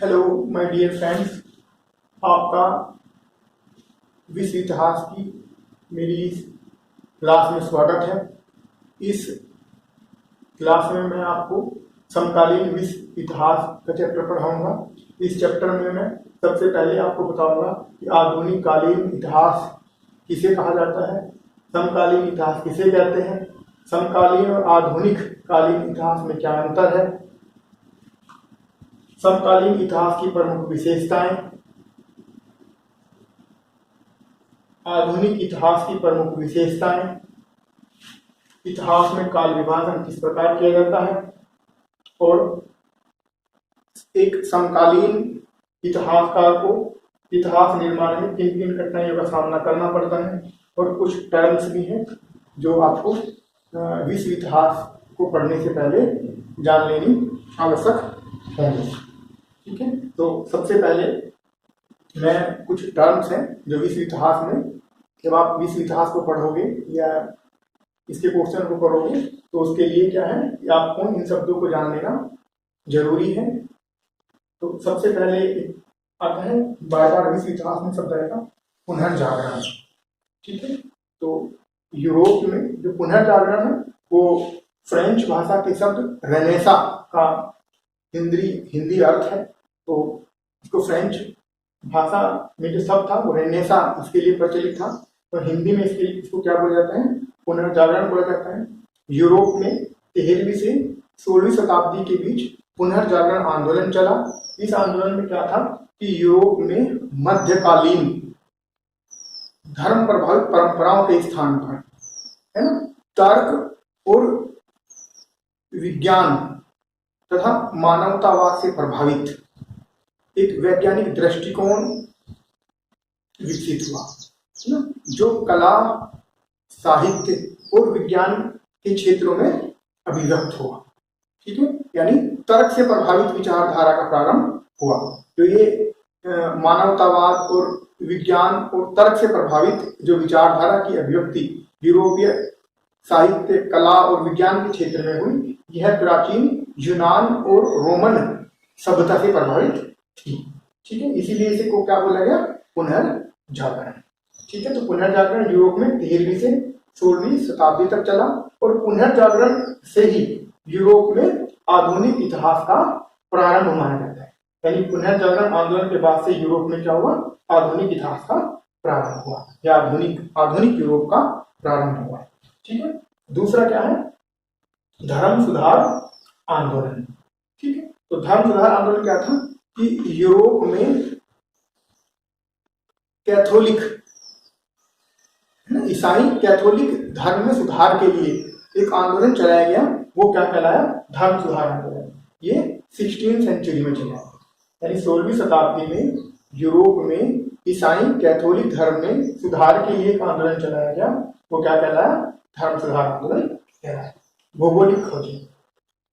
Hello my dear friends, आपका विश्व इतिहास की मेरी इस क्लास में स्वागत है। इस क्लास में मैं आपको समकालीन विश्व इतिहास का चैप्टर पढ़ाऊंगा। इस चैप्टर में मैं सबसे पहले आपको बताऊंगा कि आधुनिक कालीन इतिहास किसे कहा जाता है, समकालीन इतिहास किसे कहते हैं, समकालीन और आधुनिक कालीन इतिहास में क्या अंतर है, समकालीन इतिहास की प्रमुख विशेषताएं, आधुनिक इतिहास की प्रमुख विशेषताएं, इतिहास में काल विभाजन किस प्रकार किया जाता है और एक समकालीन इतिहासकार को इतिहास निर्माण में किन किन कठिनाइयों का सामना करना पड़ता है, और कुछ टर्म्स भी हैं जो आपको विश्व इतिहास को पढ़ने से पहले जान लेनी आवश्यक है। ठीक है, तो सबसे पहले मैं कुछ टर्म्स हैं जो विश्व इतिहास में, जब आप विश्व इतिहास को पढ़ोगे या इसके क्वेश्चन को करोगे तो उसके लिए क्या है कि आपको इन शब्दों को जान लेना जरूरी है। तो सबसे पहले आता है, बार बार विश्व इतिहास में शब्द आएगा पुनर्जागरण। ठीक है, तो यूरोप में जो पुनर्जागरण है वो फ्रेंच भाषा के शब्द रेनेसा का हिंदी अर्थ है। तो इसको फ्रेंच भाषा में जो शब्द था वो रेनेसा इसके लिए प्रचलित था, और हिंदी में इसको क्या बोला जाता है, पुनर्जागरण बोला जाता है। यूरोप में 13वीं से 16वीं शताब्दी के बीच पुनर्जागरण आंदोलन चला। इस आंदोलन में क्या था कि यूरोप में मध्यकालीन धर्म प्रभावित परंपराओं के स्थान पर, है ना, तर्क और विज्ञान तथा मानवतावाद से प्रभावित एक वैज्ञानिक दृष्टिकोण विकसित हुआ, है ना, जो कला, साहित्य और विज्ञान के क्षेत्रों में अभिव्यक्त हुआ। ठीक है, यानी तर्क से प्रभावित विचारधारा का प्रारंभ हुआ। तो ये मानवतावाद और विज्ञान और तर्क से प्रभावित जो विचारधारा की अभिव्यक्ति यूरोपीय साहित्य, कला और विज्ञान के क्षेत्र में हुई, यह प्राचीन यूनान और रोमन सभ्यता से प्रभावित थी। ठीक है, इसीलिए इसे को क्या बोला गया, पुनर्जागरण। ठीक है, तो पुनर्जागरण यूरोप में 13वीं से 16वीं शताब्दी तक चला, और पुनर्जागरण से ही यूरोप में आधुनिक इतिहास का प्रारंभ माना जाता है। यानी पुनर्जागरण आंदोलन के बाद से यूरोप में क्या हुआ, आधुनिक इतिहास का प्रारंभ हुआ, या आधुनिक यूरोप का प्रारंभ हुआ। ठीक है, दूसरा क्या है, धर्म सुधार आंदोलन। ठीक है, तो धर्म सुधार आंदोलन क्या था कि यूरोप में कैथोलिक, ईसाई कैथोलिक धर्म में सुधार के लिए एक आंदोलन चलाया गया। वो क्या कहलाया, धर्म सुधार आंदोलन। ये 16वीं सेंचुरी में चला, यानी 16वीं शताब्दी में यूरोप में ईसाई कैथोलिक धर्म में सुधार के लिए एक आंदोलन चलाया गया। वो क्या कहलाया, धर्म सुधार आंदोलन कहलाया। भौगोलिक खोजें।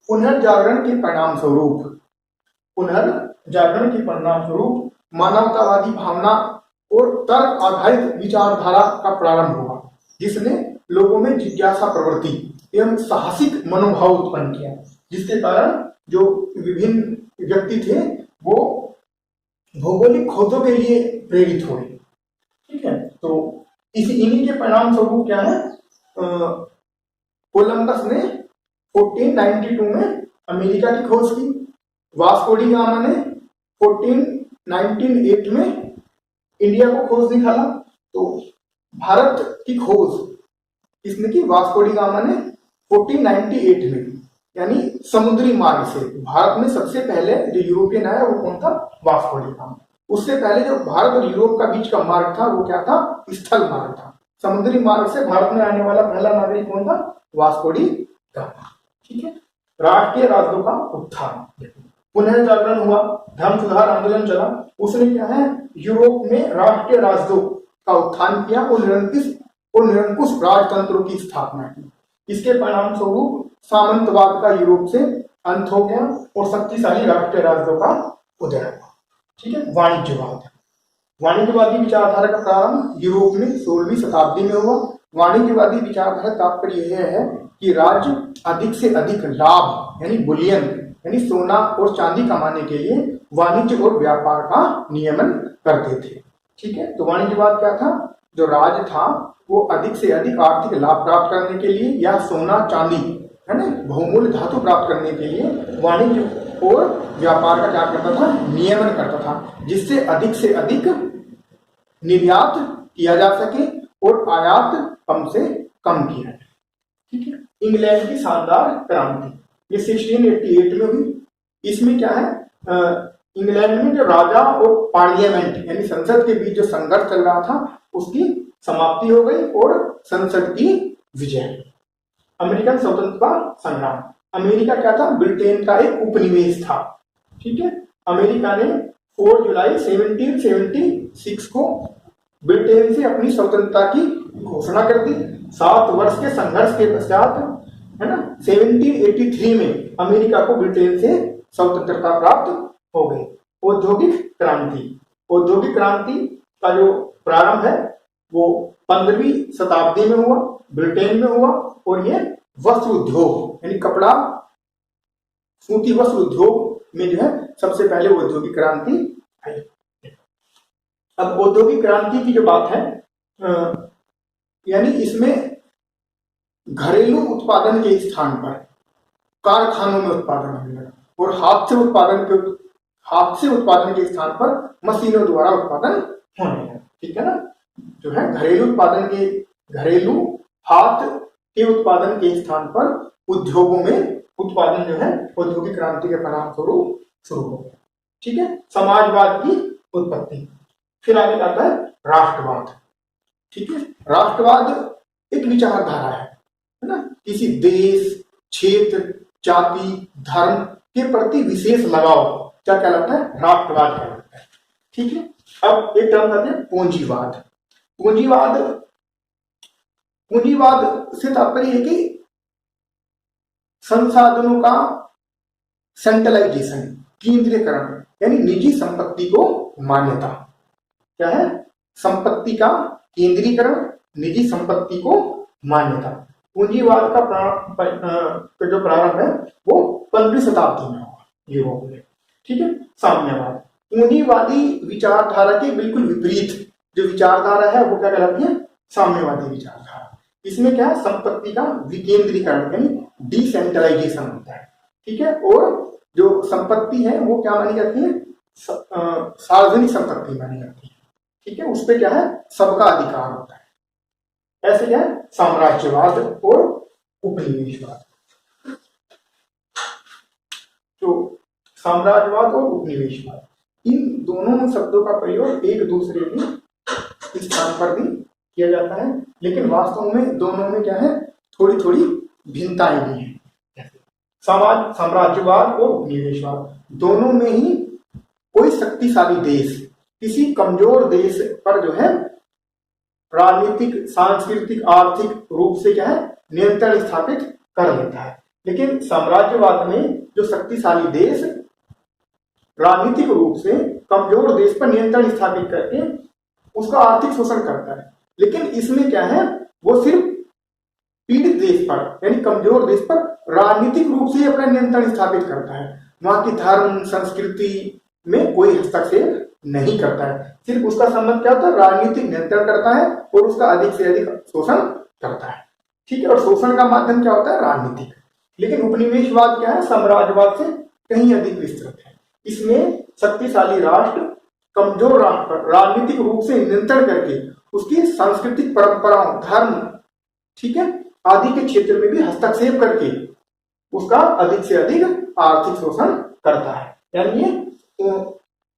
पुनर्जागरण के परिणाम स्वरूप मानवतावादी भावना और तर्क आधारित विचारधारा का प्रारंभ हुआ, जिसने लोगों में जिज्ञासा प्रवृत्ति एवं साहसिक मनोभाव उत्पन्न किया, जिसके कारण जो विभिन्न व्यक्ति थे वो भौगोलिक खोजों के लिए प्रेरित हुए। ठीक है, तो इन्हीं के परिणाम स्वरूप क्या है, कोलंबस ने 1492 में अमेरिका की खोज की। वास्को डी गामा ने 1498 में इंडिया को खोज निकाला। तो भारत की खोज किसने की, वास्को डी गामा ने 1498 में, यानी समुद्री मार्ग से। भारत में सबसे पहले जो यूरोपियन आया वो कौन था, वास्को डी गामा। उससे पहले जो भारत और यूरोप का बीच का मार्ग था वो क्या था, स्थल मार्ग था। समुद्री मार्ग से भारत में आने वाला पहला नागरिक कौन था, वास्को डी गामा। ठीक है, राष्ट्रीय राज्यों का उत्थान। पुनर्जागरण हुआ, धर्म सुधार आंदोलन चला, उसने क्या है, यूरोप में राष्ट्रीय राज्यों का उत्थान किया और निरंकुश राजतंत्रों की स्थापना की। इसके परिणाम स्वरूप सामंतवाद का यूरोप से अंत हो गया और शक्तिशाली राष्ट्रीय राज्यों का उदय हुआ। ठीक है, वाणिज्यवादी विचारधारा का प्रारंभ यूरोप में 16वीं शताब्दी में हुआ। वाणिज्यवादी विचारधारा तात्पर्य यह है कि राज्य अधिक से अधिक लाभ यानी बुलियन यानी सोना और चांदी कमाने के लिए वाणिज्य और व्यापार का नियमन करते थे। ठीक है, तो वाणिज्यवाद क्या था? जो राज्य था वो अधिक से अधिक आर्थिक लाभ प्राप्त करने के लिए या सोना चांदी है ना बहुमूल्य धातु प्राप्त करने के लिए वाणिज्य और व्यापार का क्या करता था? नियमन करता था, जिससे अधिक से अधिक निर्यात किया जा सके और आयात कम से कम किया जाए। ठीक है, इंग्लैंड की शानदार क्रांति ये 1688 में हुई। इसमें क्या है, इंग्लैंड में जो राजा और पार्लियामेंट यानी संसद के बीच जो संघर्ष चल रहा था उसकी समाप्ति हो गई और संसद की विजय। अमेरिकन स्वतंत्रता संग्राम। अमेरिका क्या था? ब्रिटेन का एक उपनिवेश था। ठीक है, अमेरिका ने 4 जुलाई 1776 को ब्रिटेन से अपनी स्वतंत्रता की घोषणा कर दी। 7 वर्ष के संघर्ष के पश्चात है ना 1783 में अमेरिका को ब्रिटेन से स्वतंत्रता प्राप्त हो गई। औद्योगिक क्रांति का जो प्रारंभ है वो 15वीं शताब्दी में हुआ, ब्रिटेन में हुआ और ये वस्त्र उद्योग यानी कपड़ा सूती वस्त्र उद्योग में जो है सबसे पहले औद्योगिक क्रांति आई। अब औद्योगिक क्रांति की जो बात है यानी इसमें घरेलू उत्पादन के स्थान पर कारखानों में उत्पादन होने लगा और हाथ से उत्पादन के स्थान पर मशीनों द्वारा उत्पादन होने लगा। ठीक है ना, जो है घरेलू हाथ के उत्पादन के स्थान पर उद्योगों में उत्पादन जो है औद्योगिक क्रांति के परिणाम स्वरूप शुरू हो गया। ठीक है, समाजवाद की उत्पत्ति। फिर आगे आता है राष्ट्रवाद। ठीक है, राष्ट्रवाद एक विचारधारा है ना, किसी देश, क्षेत्र, जाति, धर्म के प्रति विशेष लगाव क्या कहलाता है? राष्ट्रवाद कहलाता है। ठीक है, अब एक टर्म आते हैं पूंजीवाद। पूंजीवाद से तात्पर्य है कि संसाधनों का सेंट्रलाइजेशन, केंद्रीकरण यानी निजी संपत्ति को मान्यता। क्या है? संपत्ति का केंद्रीकरण, निजी संपत्ति को मान्यता। पूंजीवाद का जो प्रारंभ है वो 15वीं शताब्दी में हुआ यूरोप में। ठीक है, साम्यवाद। पूंजीवादी विचारधारा के बिल्कुल विपरीत जो विचारधारा है वो क्या कहलाती है? साम्यवादी विचारधारा। इसमें क्या है? संपत्ति का विकेंद्रीकरण यानी डिसेंट्रलाइजेशन होता है। ठीक है, और जो संपत्ति है वो क्या मानी जाती है? सार्वजनिक संपत्ति मानी जाती है। ठीक है, उस पर क्या है? सबका अधिकार होता है। ऐसे क्या है? साम्राज्यवाद और उपनिवेशवाद। तो साम्राज्यवाद और उपनिवेशवाद इन दोनों शब्दों का प्रयोग एक दूसरे के स्थान पर भी किया जाता है, लेकिन वास्तव में दोनों में क्या है? थोड़ी थोड़ी भिन्नताएं भी हैं। साम्राज्यवाद और उपनिवेशवाद दोनों में ही कोई शक्तिशाली देश किसी कमजोर देश पर जो है राजनीतिक, सांस्कृतिक, आर्थिक रूप से क्या है? नियंत्रण स्थापित कर लेता है। लेकिन साम्राज्यवाद में जो शक्तिशाली देश राजनीतिक रूप से कमजोर देश पर नियंत्रण स्थापित करके उसका आर्थिक शोषण करता है। लेकिन इसमें क्या है? वो सिर्फ पीड़ित देश पर यानी कमजोर देश पर राजनीतिक रूप से अपना नियंत्रण स्थापित करता है। वहां की धर्म, संस्कृति में कोई हस्तक्षेप नहीं करता है। सिर्फ उसका संबंध क्या होता है? राजनीतिक नियंत्रण करता है और उसका अधिक से अधिक शोषण करता है। ठीक है, और शोषण का माध्यम क्या होता है? राजनीतिक। लेकिन उपनिवेशवाद क्या है? साम्राज्यवाद से कहीं अधिक विस्तृत है। इसमें शक्तिशाली राष्ट्र कमजोर राष्ट्र पर राजनीतिक रूप से नियंत्रण करके उसकी सांस्कृतिक परंपराओं, धर्म, ठीक है, आदि के क्षेत्र में भी हस्तक्षेप करके उसका अधिक से अधिक आर्थिक शोषण करता है। यानी ये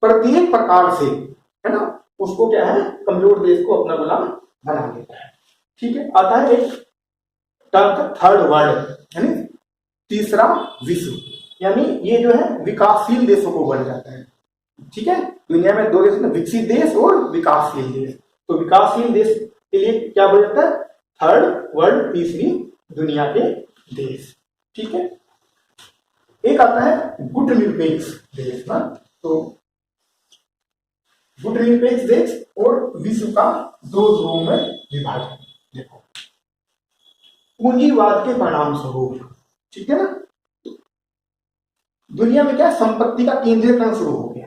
प्रत्येक प्रकार से है ना उसको क्या है? कमजोर देश को अपना गुलाम बना देता है। ठीक है, आता है एक टर्म थर्ड वर्ल्ड यानी तीसरा विश्व। यानी ये जो है विकासशील देशों को बढ़ जाता है। ठीक है, दुनिया में 2 देश, विकसित देश और विकासशील देश। तो विकासशील देश के लिए क्या बोल जाता है? थर्ड वर्ल्ड, तीसरी दुनिया के देश। ठीक है, एक आता है गुट निरपेक्ष देश ना। तो गुट निरपेक्ष देश और विश्व का 2 ध्रुवों में विभाजन। देखो पूंजीवाद के परिणाम स्वरूप, ठीक है ना, दुनिया में क्या है, संपत्ति का केंद्रीकरण शुरू हो गया,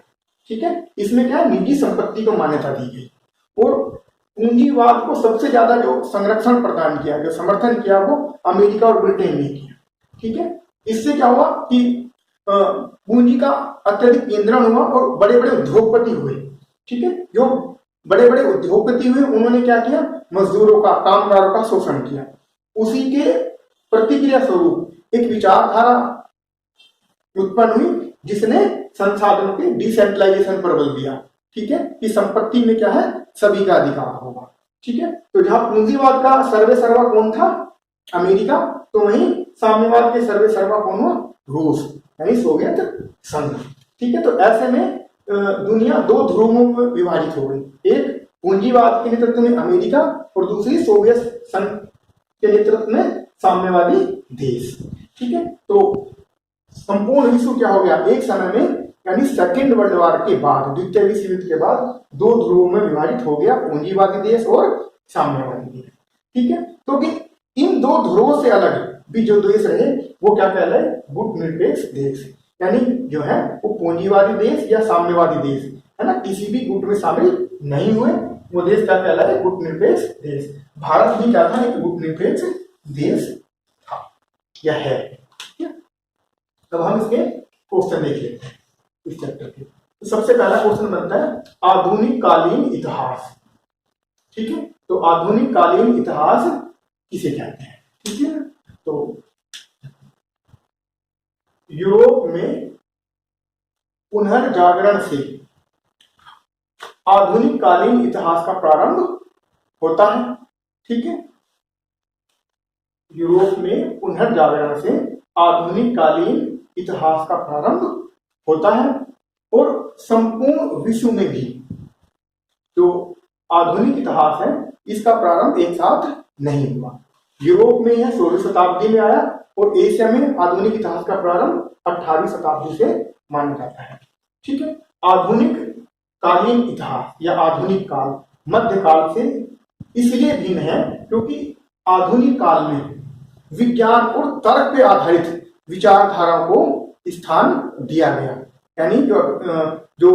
ठीक है। इसमें क्या है, निजी संपत्ति को मान्यता दी गई और पूंजीवाद को सबसे ज्यादा जो संरक्षण प्रदान किया, जो समर्थन किया, वो अमेरिका और ब्रिटेन ने किया, ठीक है। इससे क्या हुआ कि पूंजी का अत्यधिक केंद्रण हुआ और बड़े बड़े उद्योगपति हुए, ठीक है। जो बड़े बड़े उद्योगपति हुए उन्होंने क्या किया, मजदूरों का, कामगारों का शोषण किया। उसी के प्रतिक्रिया स्वरूप एक विचारधारा उत्पन्न हुई जिसने संसाधनों के डिसेंट्रलाइजेशन पर बल दिया, ठीक है, कि संपत्ति में क्या है, सभी का अधिकार होगा, ठीक है। तो जहां पूंजीवाद का सर्वे सर्वा कौन था, अमेरिका, तो वहीं साम्यवाद के सर्वे सर्वा कौन हुआ, रूस, यानी सोवियत संघ, ठीक है। तो ऐसे में दुनिया दो ध्रुवों में विभाजित हो गई, एक पूंजीवाद के नेतृत्व में अमेरिका और दूसरी सोवियत संघ के नेतृत्व में साम्यवादी देश, ठीक है। तो संपूर्ण विश्व क्या हो गया, एक समय में, यानी सेकेंड वर्ल्ड वॉर के बाद, द्वितीय विश्व युद्ध के बाद, दो ध्रुवों में विभाजित हो गया, पूंजीवादी देश और साम्यवादी देश, ठीक है। तो कि इन दो ध्रुवों से अलग भी जो देश रहे वो क्या कहलाए, गुटनिरपेक्ष देश, यानी जो है वो पूंजीवादी देश या साम्यवादी देश है ना, किसी भी गुट में शामिल नहीं हुए, वो देश क्या कहलाए, गुटनिरपेक्ष देश। भारत भी क्या था, एक गुटनिरपेक्ष देश था या है, ठीक है। तब हम इसके क्वेश्चन देख लेते हैं इस चैप्टर के। तो सबसे पहला क्वेश्चन बनता है आधुनिक कालीन इतिहास, ठीक है। तो आधुनिक कालीन इतिहास किसे कहते हैं, ठीक है। तो यूरोप में पुनर्जागरण से आधुनिक कालीन इतिहास का प्रारंभ होता है, ठीक है। यूरोप में पुनर्जागरण से आधुनिक कालीन इतिहास का प्रारंभ होता है और संपूर्ण विश्व में भी जो आधुनिक इतिहास है इसका प्रारंभ एक साथ नहीं हुआ। यूरोप में यह 16वीं शताब्दी में आया और एशिया में आधुनिक इतिहास का प्रारंभ 18वीं शताब्दी से माना जाता है, ठीक है। आधुनिक कालीन इतिहास या आधुनिक काल मध्यकाल से इसलिए भिन्न है क्योंकि आधुनिक काल में विज्ञान और तर्क पे आधारित विचारधाराओं को स्थान दिया गया, यानी जो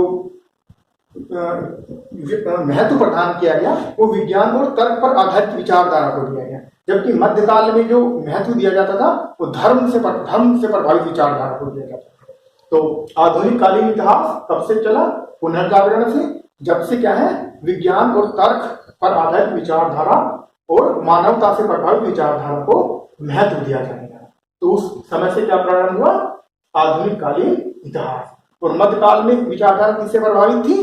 महत्व प्रदान किया गया वो विज्ञान और तर्क पर आधारित विचारधारा को दिया गया, जबकि मध्यकाल में जो महत्व दिया जाता था वो धर्म से प्रभावित विचारधारा को दिया जाता था। तो आधुनिक कालीन इतिहास कब से चला, पुनर्जागरण से, जब से क्या है, विज्ञान और तर्क पर आधारित विचारधारा और मानवता से प्रभावित विचारधारा को महत्व दिया जाएगा। तो उस समय से क्या प्रारंभ हुआ, आधुनिक कालीन इतिहास। और मध्यकाल में विचारधारा किससे प्रभावित थी,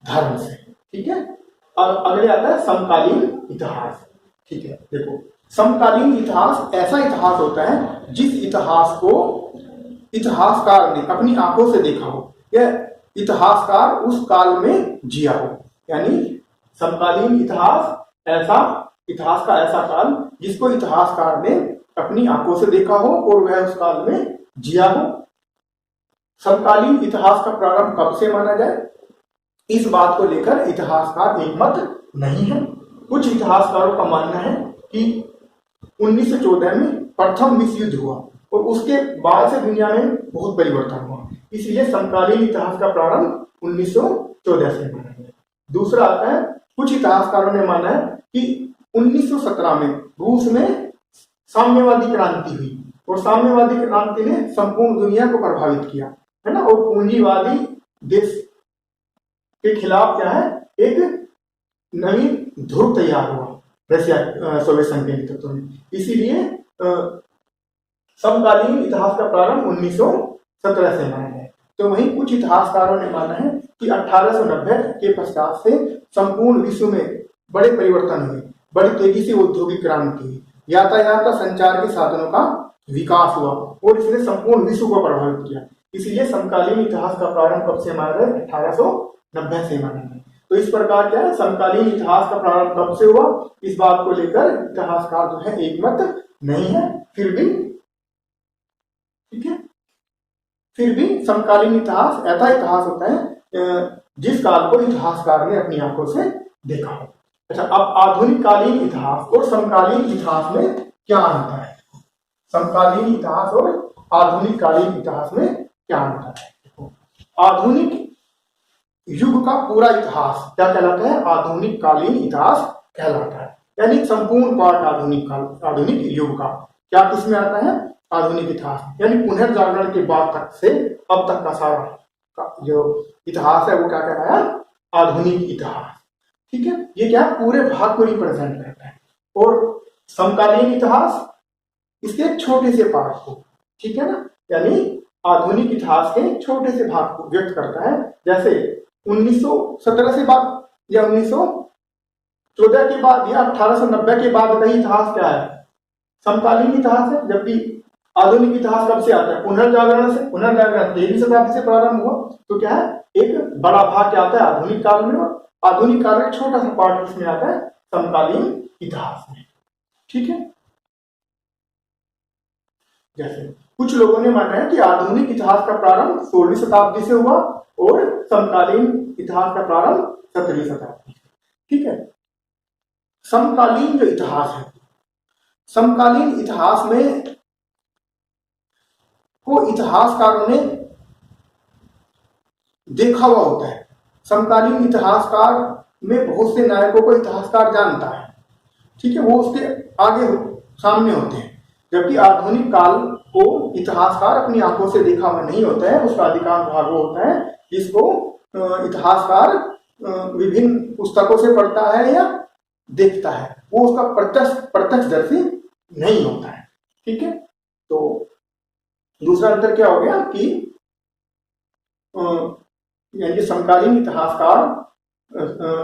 धर्म से, ठीक है। और अगले आता है समकालीन इतिहास, ठीक है। देखो समकालीन इतिहास ऐसा इतिहास होता है जिस इतिहास को इतिहासकार ने अपनी आंखों से देखा हो या इतिहासकार उस काल में जिया हो, यानी समकालीन इतिहास का ऐसा काल जिसको इतिहासकार ने अपनी आंखों से देखा हो और वह उस काल में जिया हो। समकालीन इतिहास का प्रारंभ कब से माना जाए, इस बात को लेकर इतिहासकार एकमत नहीं है। कुछ इतिहासकारों का मानना है कि 1914 में प्रथम विश्व युद्ध हुआ और उसके बाद से दुनिया में बहुत परिवर्तन हुआ, इसलिए समकालीन इतिहास का प्रारंभ 1914 से माना गया। दूसरा आता है, कुछ इतिहासकारों ने माना है कि 1917 में रूस में साम्यवादी क्रांति हुई और साम्यवादी क्रांति ने संपूर्ण दुनिया को प्रभावित किया, है ना, और पूंजीवादी देश के खिलाफ क्या है, एक नवीन ध्रुव तैयार हुआ रशिया सोवियत संघ के नेतृत्व में। इसीलिए समकालीन इतिहास का प्रारंभ 1917 से माना है। तो वहीं कुछ इतिहासकारों ने माना है कि 1890 के पश्चात से संपूर्ण विश्व में बड़े परिवर्तन हुए, बड़ी तेजी से औद्योगिक क्रांति हुई, यातायात का संचार के साधनों का विकास हुआ और इसने संपूर्ण विश्व को प्रभावित किया। इसलिए समकालीन इतिहास का प्रारंभ कब से माना है, 1890 से माना है। तो इस प्रकार क्या है, समकालीन इतिहास का प्रारंभ कब से हुआ, इस बात को लेकर इतिहासकार जो है एकमत नहीं है। फिर भी ठीक है, फिर भी समकालीन इतिहास ऐसा इतिहास होता है जिस काल को इतिहासकार ने अपनी आंखों से देखा हो। अच्छा, अब आधुनिक कालीन इतिहास और समकालीन इतिहास में क्या अंतर है? समकालीन इतिहास और आधुनिक कालीन इतिहास में क्या अंतर है? आधुनिक युग का पूरा इतिहास क्या कहलाता है? आधुनिक कालीन इतिहास कहलाता है। यानी संपूर्ण पाठ आधुनिक युग का क्या किसमें आता है? आधुनिक इतिहास, यानी पुनर्जागरण के बाद तक से अब तक का सारा जो इतिहास है वो क्या कहलाता है? आधुनिक इतिहास। ठीक है, ये क्या है? पूरे भाग को रिप्रेजेंट करता है। और समकालीन इतिहास इसके छोटे से पार्ट को, ठीक है ना, यानी आधुनिक इतिहास के छोटे से भाग को व्यक्त करता है। जैसे 1917 से बाद या 1914 के बाद या 1890 के बाद का इतिहास क्या है? समकालीन इतिहास है। जबकि आधुनिक इतिहास कब से आता है? पुनर्जागरण से। पुनर्जागरण 13वीं शताब्दी से प्रारंभ हुआ। तो क्या है? एक बड़ा भाग क्या आता है? आधुनिक काल में, और आधुनिक काल का छोटा सा पार्ट किसमें आता है? समकालीन इतिहास में। ठीक है, जैसे कुछ लोगों ने माना है कि आधुनिक इतिहास का प्रारंभ 16वीं शताब्दी से हुआ और समकालीन इतिहास का प्रारंभ 17वीं शताब्दी से। ठीक है, समकालीन जो इतिहास है, समकालीन इतिहास में को इतिहासकारों ने देखा हुआ होता है। समकालीन इतिहासकार में बहुत से नायकों को इतिहासकार जानता है। ठीक है, वो उसके आगे सामने होते हैं। जबकि आधुनिक काल को इतिहासकार अपनी आंखों से देखा हुआ नहीं होता है। उसका अधिकांश भाग वो होता है जिसको इतिहासकार विभिन्न पुस्तकों से पढ़ता है या देखता है। वो उसका प्रत्यक्षदर्शी नहीं होता है। ठीक है, तो दूसरा अंतर क्या हो गया कि यानी समकालीन इतिहासकार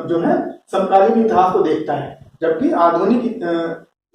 जो है समकालीन इतिहास को देखता है, जबकि आधुनिक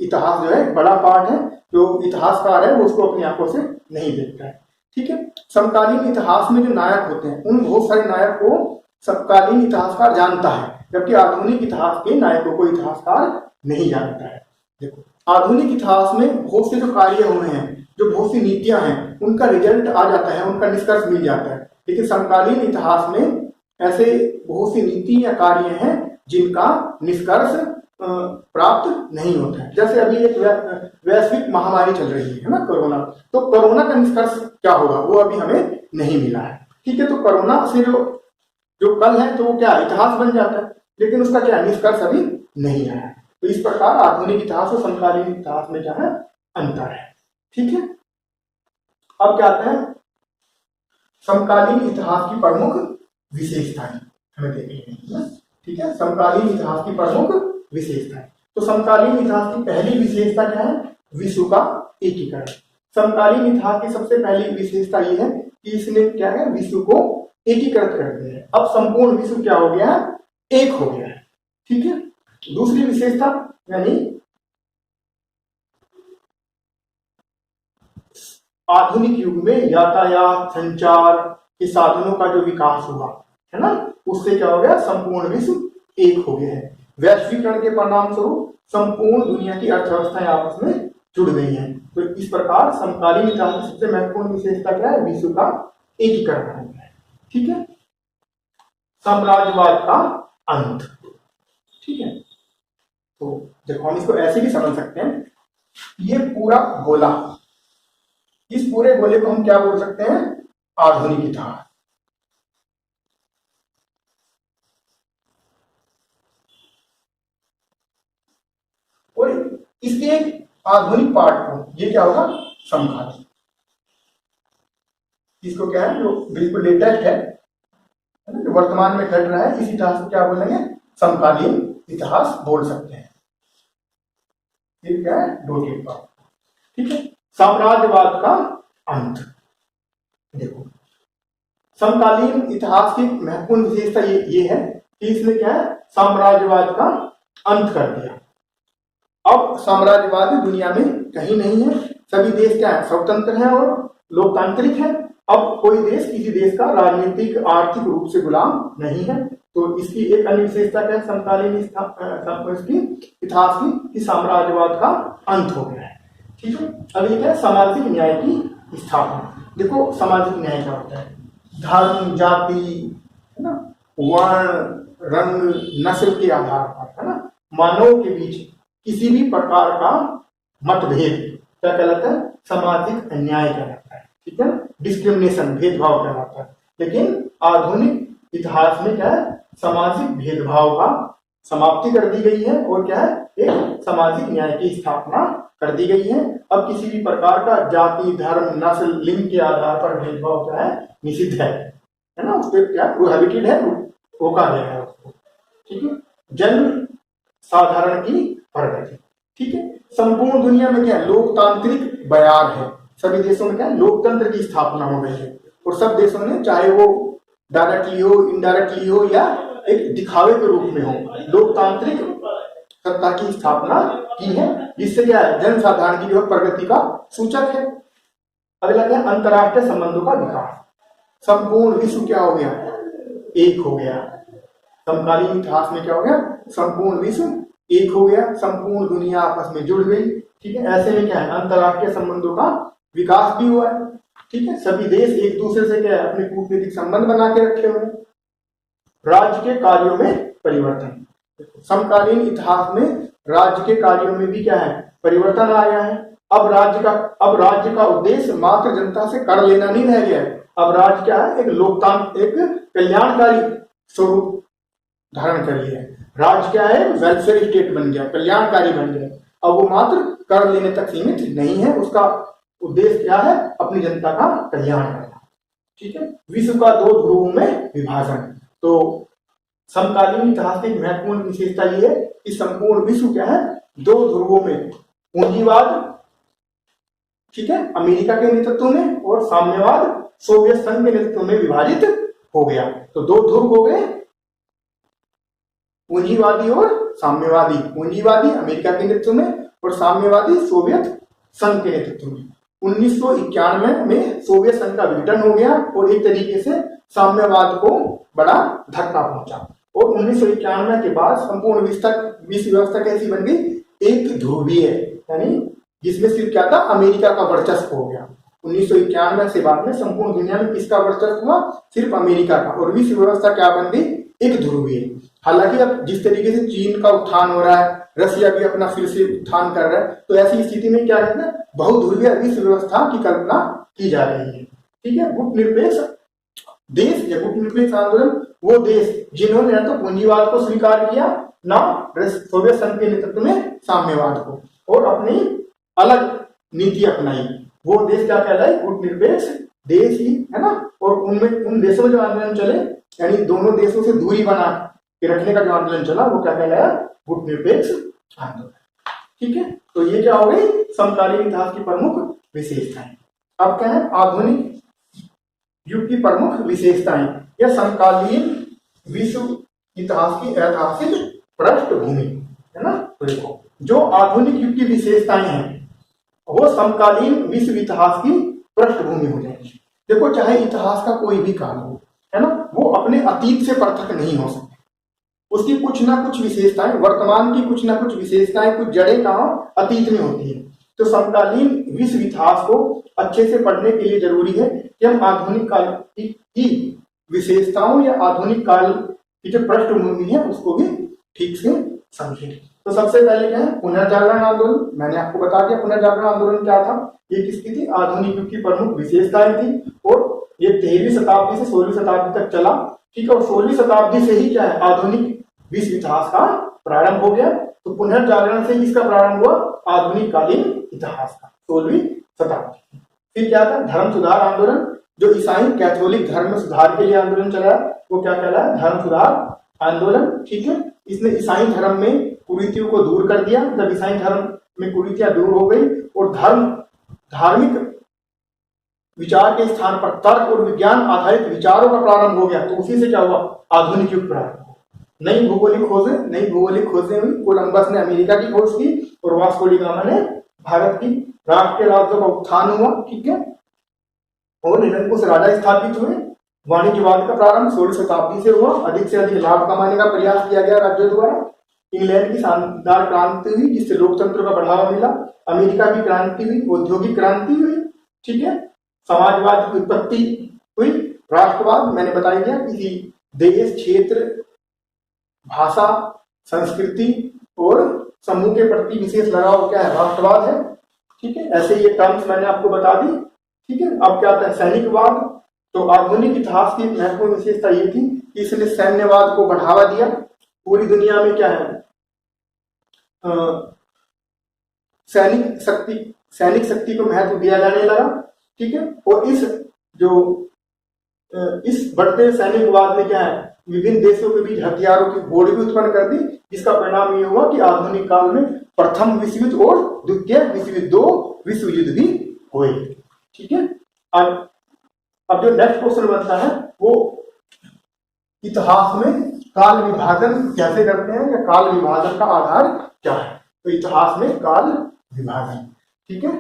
इतिहास जो है बड़ा पार्ट है, जो इतिहासकार है वो उसको अपनी आंखों से नहीं देखता है। ठीक है, समकालीन इतिहास में जो नायक होते हैं उन बहुत सारे नायक को समकालीन इतिहासकार जानता है, जबकि आधुनिक इतिहास के नायकों को इतिहासकार नहीं जानता है। देखो, आधुनिक इतिहास में बहुत से जो कार्य हुए हैं, जो बहुत सी नीतियां हैं, उनका रिजल्ट आ जाता है, उनका निष्कर्ष मिल जाता है। लेकिन समकालीन इतिहास में ऐसे बहुत सी नीति या कार्य हैं जिनका निष्कर्ष प्राप्त नहीं होता है। जैसे अभी एक वैश्विक महामारी चल रही है ना, कोरोना। तो कोरोना का निष्कर्ष क्या होगा वो अभी हमें नहीं मिला है। ठीक है, तो कोरोना से जो कल है तो वो क्या इतिहास बन जाता है, लेकिन उसका क्या निष्कर्ष अभी नहीं आया है। तो इस प्रकार आधुनिक इतिहास और समकालीन इतिहास में क्या है अंतर है। ठीक है, अब क्या आता है समकालीन इतिहास की प्रमुख विशेषताएं हमें देखनी है। ठीक है, समकालीन इतिहास की प्रमुख विशेषताएं। तो समकालीन इतिहास की पहली विशेषता क्या है? विश्व का एकीकरण। समकालीन इतिहास की सबसे पहली विशेषता ये है कि इसने क्या है विश्व को एकीकृत कर दिया है। अब संपूर्ण विश्व क्या हो गया है? एक हो गया है। ठीक है, दूसरी विशेषता यानी आधुनिक युग में यातायात संचार के साधनों का जो विकास हुआ है ना, उससे क्या हो गया? संपूर्ण विश्व एक हो गया है। वैश्वीकरण के परिणाम स्वरूप संपूर्ण दुनिया की अर्थव्यवस्थाएं आपस में जुड़ गई हैं। तो इस प्रकार समकालीन इतिहास की सबसे महत्वपूर्ण विशेषता क्या है? विश्व का एकीकरण हो गया है। ठीक है, साम्राज्यवाद का अंत। ठीक है, तो देखो हम इसको ऐसे भी समझ सकते हैं, ये पूरा गोला, इस पूरे गोले को हम क्या बोल सकते हैं? आधुनिक इतिहास। और इसके आधुनिक पार्ट को ये क्या होगा? समकालीन। इसको क्या है जो बिल्कुल लेटेस्ट है, जो वर्तमान में घट रहा है, इस इतिहास को क्या बोलेंगे? समकालीन इतिहास बोल सकते हैं। ये क्या है? डोटेड पार्ट। ठीक है, साम्राज्यवाद का अंत। देखो, समकालीन इतिहास की महत्वपूर्ण विशेषता ये है कि इसने क्या है? साम्राज्यवाद का अंत कर दिया। अब साम्राज्यवाद दुनिया में कहीं नहीं है। सभी देश क्या है? स्वतंत्र है और लोकतांत्रिक है। अब कोई देश किसी देश का राजनीतिक आर्थिक रूप से गुलाम नहीं है। तो इसकी एक अन्य विशेषता क्या है समकालीन इतिहास की कि साम्राज्यवाद का अंत हो गया है। ठीक है, अब ये क्या है? सामाजिक न्याय की स्थापना। देखो सामाजिक न्याय क्या होता है? धर्म, जाति, है ना, वर्ण, रंग, नस्ल के आधार पर, है ना, मानव के बीच किसी भी प्रकार का मतभेद क्या कहलाता है? सामाजिक अन्याय कहलाता है। ठीक है, डिस्क्रिमिनेशन, भेदभाव कहलाता है। लेकिन आधुनिक इतिहास में क्या है? सामाजिक भेदभाव का समाप्ति कर दी गई है और क्या है? एक सामाजिक न्याय की स्थापना कर दी गई है। अब किसी भी प्रकार का जाति, धर्म, नस्ल, लिंग के आधार पर भेदभाव क्या है? निषिद्ध है ना, उस पर क्या प्रोहिबिटेड है, रोका गया है उसको। ठीक है, जन साधारण की प्रगति। ठीक है, संपूर्ण दुनिया में क्या लोकतांत्रिक बयार है। सभी देशों में क्या लोकतंत्र की स्थापना हो गई है और सब देशों ने, चाहे वो डायरेक्टली हो, इनडायरेक्टली हो या एक दिखावे के रूप में हो, लोकतांत्रिक सत्ता की स्थापना की है, जिससे क्या है? जन साधारण की जो प्रगति का सूचक है। अगला क्या? अंतरराष्ट्रीय संबंधों का विकास। संपूर्ण विश्व क्या हो गया? एक हो गया। समकालीन इतिहास में क्या हो गया? संपूर्ण विश्व एक हो गया, संपूर्ण दुनिया आपस में जुड़ गई। ठीक है, ऐसे में क्या है? अंतरराष्ट्रीय संबंधों का विकास भी हुआ है। ठीक है, सभी देश एक दूसरे से क्या है? अपने कूटनीतिक संबंध बना के रखे हुए हैं। राज्य के कार्यों में परिवर्तन। समकालीन इतिहास में राज्य के कार्यों में भी क्या है? परिवर्तन आया है। अब राज्य का उद्देश्य मात्र जनता से कर लेना नहीं रह गया है। अब राज्य क्या है? एक लोकतांत्रिक, एक कल्याणकारी स्वरूप धारण कर लिया है। राज्य क्या है? वेलफेयर स्टेट बन गया, कल्याणकारी बन गया। अब वो मात्र कर लेने तक सीमित नहीं है, उसका उद्देश्य क्या है? अपनी जनता का कल्याण करना। ठीक है, विश्व का दो ध्रुवों में विभाजन। तो समकालीन इतिहास की महत्वपूर्ण विशेषता ये है कि संपूर्ण विश्व क्या है? दो ध्रुवों में, पूंजीवाद, ठीक है, अमेरिका के नेतृत्व में, और साम्यवाद सोवियत संघ के नेतृत्व में विभाजित हो गया। तो दो ध्रुव हो गए, पूंजीवादी और साम्यवादी। पूंजीवादी अमेरिका के नेतृत्व में और साम्यवादी सोवियत संघ के नेतृत्व में। 1991 में सोवियत संघ का विघटन हो गया और एक तरीके से साम्यवाद को बड़ा धक्का पहुंचा। और 1991 के बाद संपूर्ण विश्व व्यवस्था कैसी बन गई? एक ध्रुवीय, यानी जिसमें सिर्फ क्या था? अमेरिका का वर्चस्व हो गया। 1991 से बाद में संपूर्ण दुनिया में किसका वर्चस्व हुआ? सिर्फ अमेरिका का। और विश्व व्यवस्था क्या बन गई? एक ध्रुवीय। हालांकि अब जिस तरीके से चीन का उत्थान हो रहा है, रसिया भी अपना फिर से उत्थान कर रहा है, तो ऐसी स्थिति में क्या कहते हैं? बहुध्रुवीय विश्व व्यवस्था की कल्पना की जा रही है। ठीक है, गुटनिरपेक्ष देश या गुटनिरपेक्ष आंदोलन वो देश जिन्होंने ना तो पूंजीवाद को स्वीकार किया, ना सोवियत संघ के नेतृत्व में साम्यवाद को, और अपनी अलग नीति अपनाई, वो देश क्या कहलाए? गुटनिरपेक्ष देश ही है ना। और उनमें उन देशों में जो आंदोलन चले, यानी दोनों देशों से दूरी बना के रखने का जो आंदोलन चला, वो क्या कहलाया? गुटनिरपेक्ष आंदोलन। ठीक है, तो ये क्या हो गई? समकालीन इतिहास की प्रमुख विशेषताएं। अब क्या है? आधुनिक युग की प्रमुख विशेषताएं या समकालीन विश्व इतिहास की ऐतिहासिक पृष्ठभूमि, है ना। तो देखो, जो आधुनिक युग की विशेषताएं हैं वो समकालीन विश्व इतिहास की पृष्ठभूमि हो जाएगी। देखो, चाहे इतिहास का कोई भी काल हो, है ना, वो अपने अतीत से पृथक नहीं हो सकते। उसकी कुछ ना कुछ विशेषताएं, वर्तमान की कुछ ना कुछ विशेषताएं, कुछ जड़ें कहाँ? अतीत में होती है। तो समकालीन विश्व इतिहास को अच्छे से पढ़ने के लिए जरूरी है कि हम आधुनिक काल की विशेषताओं या आधुनिक काल की जो पृष्ठभूमि है उसको भी ठीक से समझें। तो सबसे पहले क्या है? पुनर्जागरण आंदोलन। मैंने आपको बता दिया पुनर्जागरण आंदोलन क्या था। ये किसकी थी? आधुनिक युग की प्रमुख विशेषताएं थी और ये 13वीं शताब्दी से 16वीं शताब्दी तक चला। ठीक है, और 16वीं शताब्दी से ही क्या है? आधुनिक विश्व इतिहास का प्रारंभ हो गया। तो पुनर्जागरण से इसका प्रारंभ हुआ आधुनिक कालीन इतिहास का, 16वीं शताब्दी। फिर क्या था? धर्म सुधार आंदोलन, जो ईसाई कैथोलिक धर्म में सुधार के लिए आंदोलन चलाया, वो क्या कहलाया? धर्म सुधार आंदोलन। ठीक है, इसने ईसाई धर्म में कुरीतियों को दूर कर दिया। जब ईसाई धर्म में कुरीतियां दूर हो गई और धार्मिक विचार के स्थान पर तर्क और विज्ञान आधारित विचारों का प्रारंभ हो गया, तो उसी से क्या हुआ? आधुनिक युग प्रारंभ हुआ। नई भौगोलिक खोजें हुई। कोलंबस ने अमेरिका की खोज की और वास्को डी गामा ने भारत की। राष्ट्रीय राज्यों का उत्थान हुआ। ठीक है, और निरंकुश राजा स्थापित हुए। वाणिज्यवाद का प्रारंभ 16वीं शताब्दी से हुआ। अधिक से अधिक लाभ कमाने का प्रयास किया गया राज्यों द्वारा। इंग्लैंड की शानदार क्रांति हुई जिससे लोकतंत्र का बढ़ावा मिला। अमेरिका की क्रांति हुई, औद्योगिक क्रांति हुई। ठीक है, समाजवाद की उत्पत्ति हुई। राष्ट्रवाद मैंने बता दिया, किसी देश, क्षेत्र, भाषा, संस्कृति और समूह के प्रति विशेष लगाव क्या है, राष्ट्रवाद है। ठीक है, ऐसे ये टर्म्स मैंने आपको बता दी। ठीक है, अब क्या आता है सैनिकवाद। तो आधुनिक इतिहास की महत्वपूर्ण विशेषता ये थी कि इसने सैन्यवाद को बढ़ावा दिया। पूरी दुनिया में क्या है, सैनिक शक्ति को महत्व दिया जाने लगा। ठीक है, और इस बढ़ते सैनिकवाद ने क्या है, विभिन्न देशों के बीच हथियारों की होड़ भी उत्पन्न कर दी, जिसका परिणाम ये हुआ कि आधुनिक काल में प्रथम विश्व युद्ध और द्वितीय विश्व युद्ध, 2 विश्व युद्ध भी हुए। ठीक है, अब जो नेक्स्ट क्वेश्चन बनता है वो इतिहास में काल विभाजन कैसे करते हैं, या काल विभाजन का आधार क्या है। तो इतिहास में काल विभाजन, ठीक है,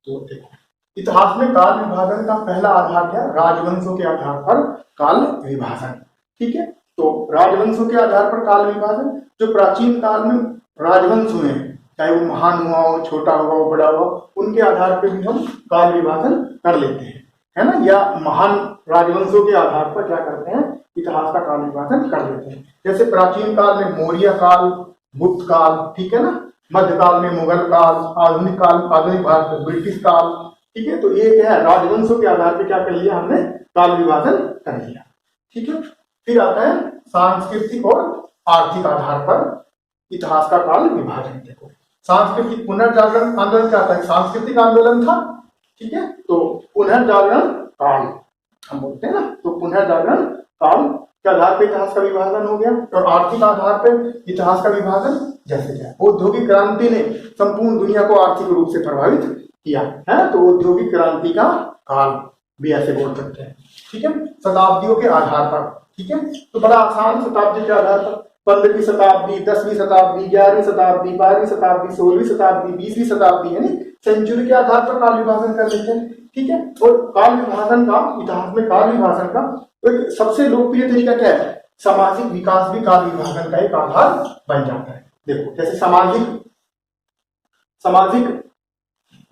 तो देखो इतिहास में काल विभाजन का पहला आधार क्या, राजवंशों के आधार पर काल विभाजन। ठीक है, तो राजवंशों के आधार पर काल विभाजन, जो प्राचीन काल में राजवंश हुए हैं, चाहे वो महान हुआ हो, छोटा हुआ हो, बड़ा हुआ, उनके आधार पर भी हम काल विभाजन कर लेते हैं, है ना, या महान राजवंशों के आधार पर क्या करते हैं, इतिहास का काल विभाजन कर लेते हैं। जैसे प्राचीन काल में मौर्य काल, गुप्त काल, ठीक है ना, मध्यकाल में मुगल काल, आधुनिक भारत में ब्रिटिश काल। ठीक है, तो ये क्या है, राजवंशों के आधार पर क्या कर लिया हमने, काल विभाजन कर लिया। ठीक है, फिर आता है सांस्कृतिक और आर्थिक आधार पर इतिहास का काल विभाजन। देखो सांस्कृतिक पुनर्जागरण आंदोलन क्या था, सांस्कृतिक आंदोलन था। ठीक है, तो पुनर्जागरण काल हम बोलते हैं ना, तो पुनर्जागरण काल के आधार पर इतिहास का विभाजन हो गया। और आर्थिक आधार पर इतिहास का विभाजन जैसे क्या, औद्योगिक क्रांति ने संपूर्ण दुनिया को आर्थिक रूप से प्रभावित किया है, तो औद्योगिक क्रांति का काल भी ऐसे बोल सकते हैं। ठीक है, शताब्दियों के आधार पर, ठीक है, तो बड़ा आसान, शताब्दी के आधार पर 15वीं शताब्दी, 10वीं शताब्दी, 11वीं शताब्दी, 12वीं शताब्दी, 16वीं शताब्दी, 20वीं शताब्दी, यानी सेंचुरी के आधार पर काल विभाजन कर देते हैं। ठीक है, और काल विभाजन का, इतिहास में काल विभाजन का एक सबसे लोकप्रिय तरीका क्या है, सामाजिक विकास भी काल विभाजन का एक आधार बन जाता है। देखो जैसे सामाजिक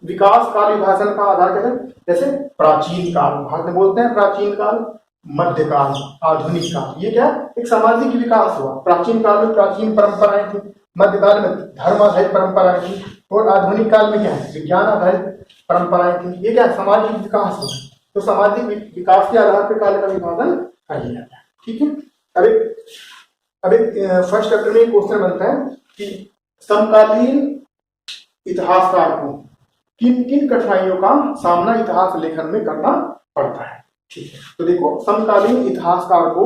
विकास काल विभाजन का आधार क्या है, जैसे प्राचीन काल, भारत में बोलते हैं प्राचीन काल, मध्यकाल, आधुनिक काल, ये क्या एक सामाजिक विकास हुआ। प्राचीन काल में प्राचीन परंपराएं थी, मध्यकाल में धर्म आधारित परंपराएं थी, और आधुनिक काल में क्या है, विज्ञान आधारित परंपराएं थी। ये क्या सामाजिक विकास हुआ, तो सामाजिक विकास के आधार पर काल का विभाजन कर लिया गया। ठीक है, अब एक फर्स्ट चैप्टर में क्वेश्चन बनता है कि समकालीन इतिहासकार को किन किन कठिनाइयों का सामना इतिहास लेखन में करना पड़ता है। ठीक है, तो देखो समकालीन इतिहासकार को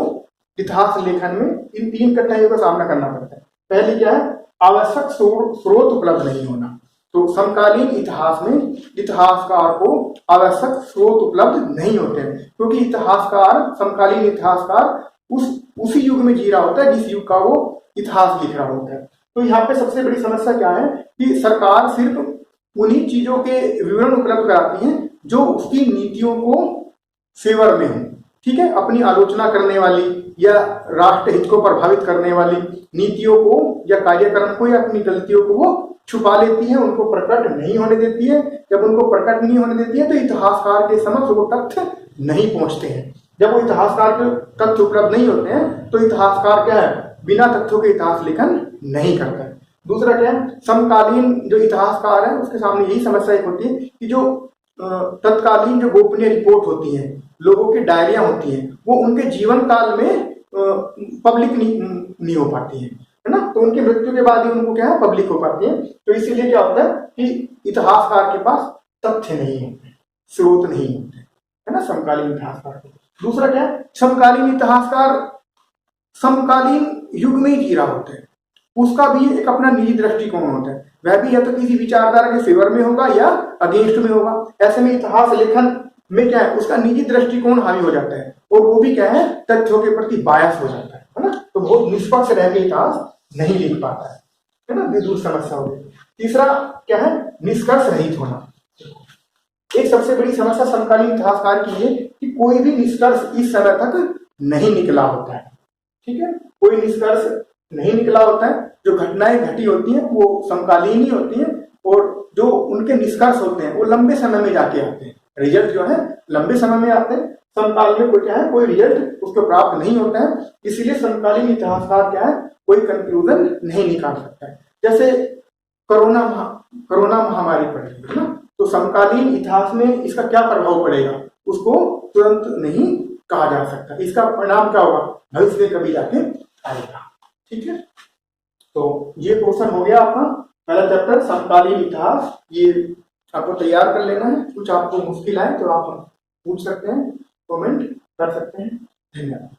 इतिहास लेखन में इन 3 कठिनाइयों का सामना करना पड़ता है। पहली क्या है, आवश्यक स्रोत उपलब्ध नहीं होना। तो समकालीन इतिहास में इतिहासकार को आवश्यक स्रोत उपलब्ध नहीं होते हैं, क्योंकि समकालीन इतिहासकार उसी युग में जी रहा होता है जिस युग का वो इतिहास लिख रहा होता है। तो यहाँ पे सबसे बड़ी समस्या क्या है कि सरकार सिर्फ उन्हीं चीजों के विवरण उपलब्ध कराती है जो उसकी नीतियों को फेवर में हो। ठीक है, अपनी आलोचना करने वाली या राष्ट्र हित को प्रभावित करने वाली नीतियों को या कार्यक्रम को या अपनी गलतियों को वो छुपा लेती है, उनको प्रकट नहीं होने देती है। जब उनको प्रकट नहीं होने देती है तो इतिहासकार के समक्ष वो तथ्य नहीं पहुंचते हैं। जब वो इतिहासकार के तथ्य उपलब्ध नहीं होते हैं तो इतिहासकार क्या है, बिना तथ्यों के इतिहास लेखन नहीं करता है। दूसरा क्या है, समकालीन जो इतिहासकार है उसके सामने यही समस्या एक होती है कि जो तत्कालीन जो गोपनीय रिपोर्ट होती है, लोगों की डायरियां होती हैं, वो उनके जीवन काल में पब्लिक नहीं हो पाती है ना, तो उनकी मृत्यु के बाद ही उनको क्या है पब्लिक हो पाती है। तो इसीलिए क्या होता है कि इतिहासकार के पास तथ्य नहीं होते, स्रोत नहीं होते, है ना, समकालीन इतिहासकार को। दूसरा क्या है, समकालीन इतिहासकार समकालीन युग में ही जी रहा होता है, उसका भी एक अपना निजी दृष्टिकोण होता है, वह भी या तो किसी विचारधारा के फेवर में होगा या अगेंस्ट में होगा। ऐसे में इतिहास लेखन में क्या है, उसका निजी दृष्टिकोण हावी हो जाता है और वो भी क्या है तथ्यों के प्रति बायस हो जाता है ना, तो बहुत निष्पक्ष रह के इतिहास नहीं लिख पाता है ना, दूसरी समस्या हो गई। तीसरा क्या है, निष्कर्ष रहित होना। एक सबसे बड़ी समस्या समकालीन इतिहासकार की है कि कोई भी निष्कर्ष इस समय तक नहीं निकला होता है। ठीक है, कोई निष्कर्ष नहीं निकला होता है, जो घटनाएं घटी होती हैं वो समकालीन ही होती हैं और जो उनके निष्कर्ष होते हैं वो लंबे समय में जाके आते हैं, रिजल्ट जो है लंबे समय में आते हैं। समकाल में कोई क्या है, कोई रिजल्ट उसको प्राप्त नहीं होता है, इसीलिए समकालीन इतिहासकार क्या है, कोई कंक्लूजन नहीं निकाल सकता है। जैसे कोरोना महामारी पड़ेगी, है ना। तो समकालीन इतिहास में इसका क्या प्रभाव पड़ेगा उसको तुरंत नहीं कहा जा सकता, इसका परिणाम क्या होगा भविष्य में कभी जाके आएगा। ठीक है, तो ये क्वेश्चन हो गया आपका पहला चैप्टर समकालीन इतिहास। ये आपको तैयार कर लेना है, कुछ आपको मुश्किल आए तो आप पूछ सकते हैं, कमेंट कर सकते हैं। धन्यवाद।